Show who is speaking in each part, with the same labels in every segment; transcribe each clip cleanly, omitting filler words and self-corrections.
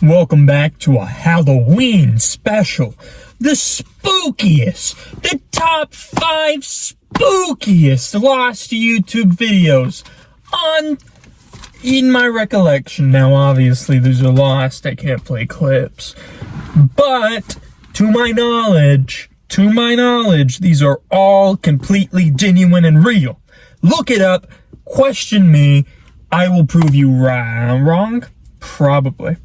Speaker 1: Welcome back to a Halloween special. The spookiest, the top 5 spookiest lost YouTube videos in my recollection. Now, obviously, these are lost. I can't play clips. But, to my knowledge, these are all completely genuine and real. Look it up, question me, I will prove you wrong. Probably.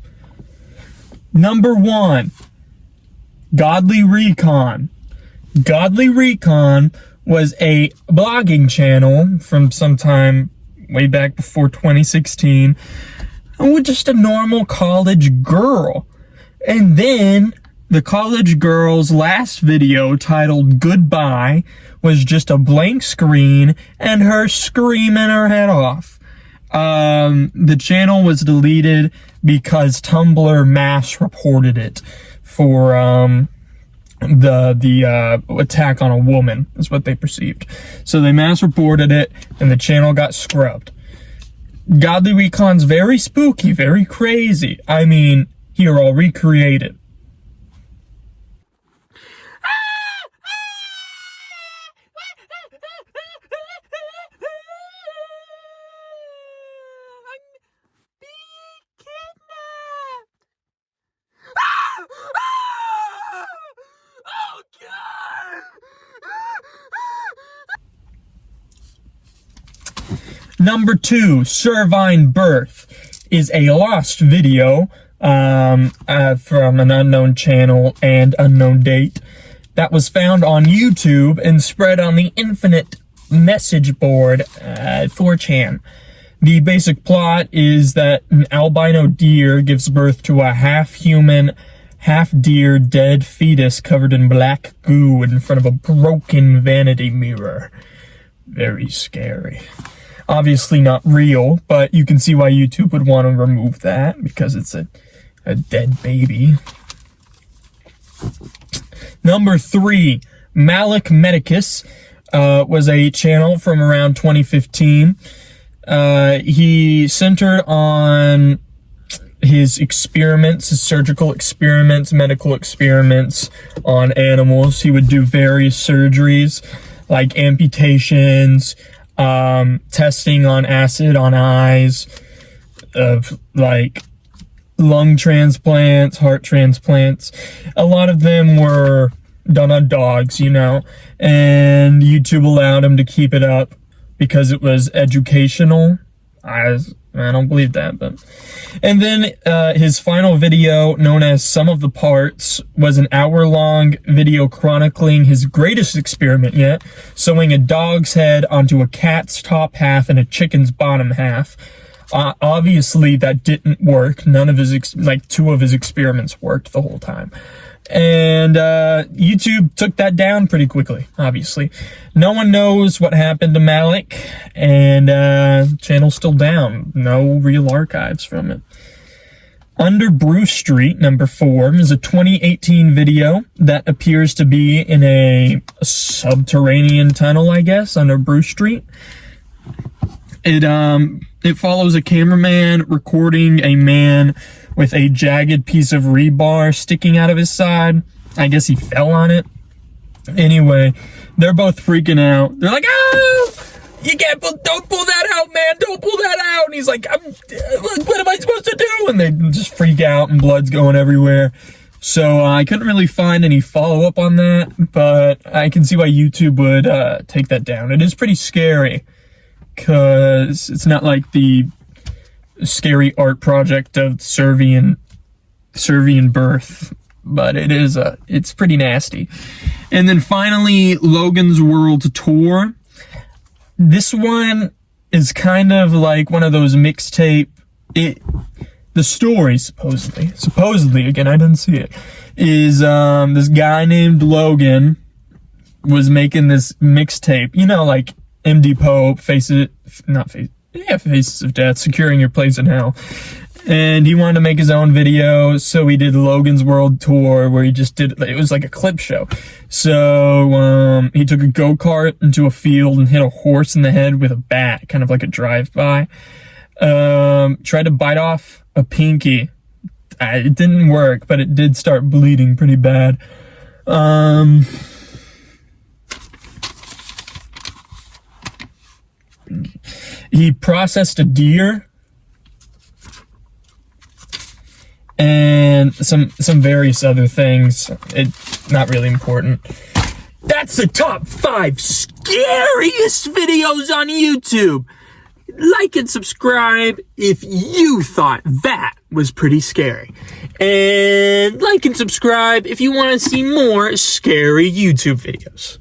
Speaker 1: Number 1, GodlyRecon. GodlyRecon was a blogging channel from sometime way back before 2016, with just a normal college girl. And then the college girl's last video, titled Goodbye, was just a blank screen and her screaming her head off. The channel was deleted because Tumblr mass reported it for the attack on a woman, is what they perceived. So they mass reported it and the channel got scrubbed. GodlyRecon's very spooky, very crazy. I mean, here, I'll recreate it. Number 2, Servine Birth is a lost video from an unknown channel and unknown date that was found on YouTube and spread on the infinite message board 4chan. The basic plot is that an albino deer gives birth to a half-human, half-deer dead fetus covered in black goo in front of a broken vanity mirror. Very scary. Obviously not real, but you can see why YouTube would want to remove that, because it's a dead baby. Number 3, Malik Medicus was a channel from around 2015. He centered on his experiments, his surgical experiments, medical experiments on animals. He would do various surgeries like amputations, testing on acid on eyes, of like lung transplants, heart transplants. A lot of them were done on dogs, you know, and YouTube allowed him to keep it up because it was educational. I don't believe that, but... And then his final video, known as Some of the Parts, was an hour-long video chronicling his greatest experiment yet, sewing a dog's head onto a cat's top half and a chicken's bottom half. Obviously, that didn't work. None of his, 2 of his experiments worked the whole time. And YouTube took that down pretty quickly, obviously. No one knows what happened to Malic, and channel's still down. No real archives from it. Under Bruce Street, number 4, is a 2018 video that appears to be in a subterranean tunnel, I guess, under Bruce Street. It follows a cameraman recording a man with a jagged piece of rebar sticking out of his side. I guess he fell on it. Anyway, they're both freaking out. They're like, "Oh, you can't don't pull that out, man. Don't pull that out." And he's like, "What am I supposed to do?" And they just freak out and blood's going everywhere. So I couldn't really find any follow-up on that, but I can see why YouTube would take that down. It is pretty scary, because it's not like the scary art project of Servine Birth, but it's pretty nasty. And then finally, Logan's World Tour. This one is kind of like one of those mixtape. The story, supposedly, again, I didn't see it, is this guy named Logan was making this mixtape, you know, like MD Pope, Faces of Death, Securing Your Place in Hell. And he wanted to make his own video, so he did Logan's World Tour, where he just did, it was like a clip show. So, he took a go-kart into a field and hit a horse in the head with a bat, kind of like a drive-by. Tried to bite off a pinky. it didn't work, but it did start bleeding pretty bad. He processed a deer and some various other things. It's not really important. That's the top 5 scariest videos on YouTube. Like and subscribe if you thought that was pretty scary. And like and subscribe if you want to see more scary YouTube videos.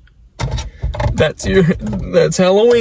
Speaker 1: That's Halloween.